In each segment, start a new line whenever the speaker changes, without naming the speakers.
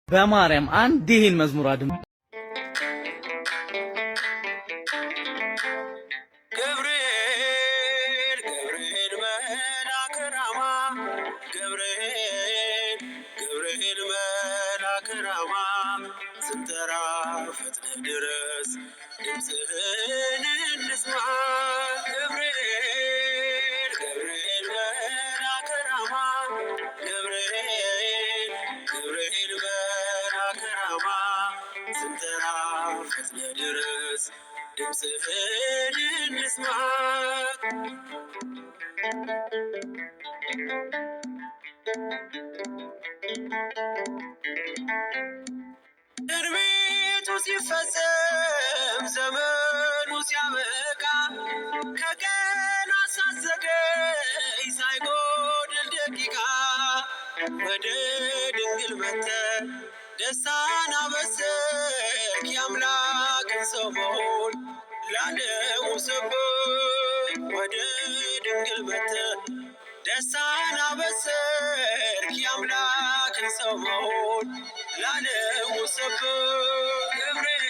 በማርያም አንድ ይሄን መዝሙር አድም
ገብርኤል ገብርኤል መልአከ ራማ ገብርኤል ገብርኤል መልአከ ራማ ስንጠራ ፈጥነህ ድረስ ድምፅህን እንስማ ገብርኤል ገብርኤል መልአከ ራማ ገብርኤል ገብርኤል መልአከ ራማ ስንጠራ ፈጥነህ ድረስ ድምፅህን እንስማ ትንቢቱ ሲፈጸም ዘመኑ ሲያበቃ ከቀናት ሳትዘገይ ሳይጎድል ደቂቃ ወደ ድንግል መጥተህ ደስታን አበሰርክ የአምላክን ሰው መሆን ለዓለሙ ሰብክ ወደ ድንግል መጥተህ ደስታን አበሰርክ የአምላክን ሰው መሆን ለዓለሙ ሰብክ ገብርኤል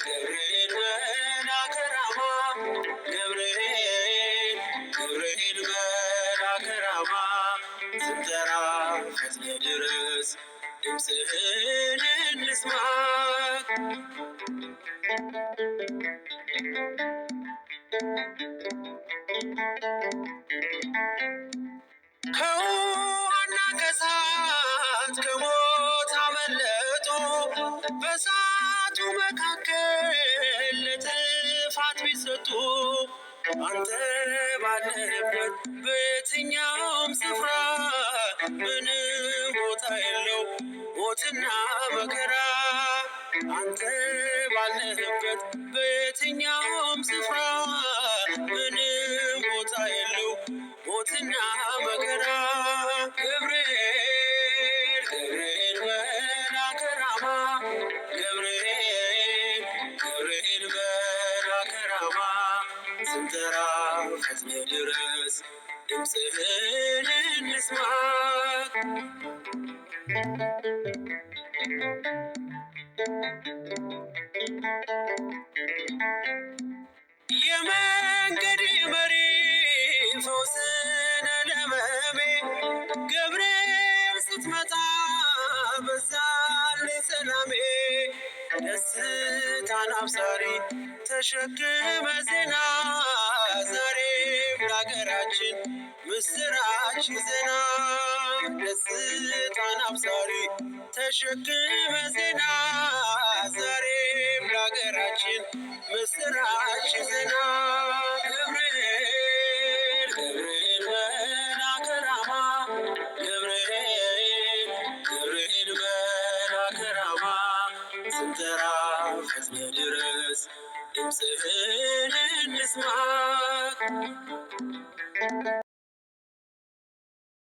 ገብርኤል መልአከ ራማ ገብርኤል ገብርኤል መልአከ ራማ ስንጠራ ፈጥነህ ድረስ ድምፅህን እንስማ ከውሃና ከእሳት ከሞት አመለጡ በእሳቱ መካከል ለጥፋት ቢሰጡ አንተ ባለህበት በየትኛውም ስፍራ ምንም ቦታ የለው ሞትና መከራ አንተ ባለህበት በየትኛውም ስፍራ ምንም ቦታ የለው ሞትና መከራ ገብርኤል ገብርኤል መልአከ ራማ ገብርኤል ገብርኤል መልአከ ራማ ስንጠራ ፈጥነህ ድረስ ድምፅህን እንስማ የመንገዴ መሪ ፈውስነ ለሕመሜ ገብርኤል ስትመጣ በዛልኝ ሰላሜ ደስታን አብሳሪ ተሸክመ ዜና ዛሬም ለሀገራችን ምስራች ዜና ደስታን አብሳሪ ተሸክመ ዜና ዛሬም ለሀገራችን ምስራች ዜና ገብርኤል ገብርኤል መልአከ ራማ ገብርኤል ገብርኤል መልአከ ራማ ስንጠራ ፈጥነህ ድረስ ድምፅህን እንስማ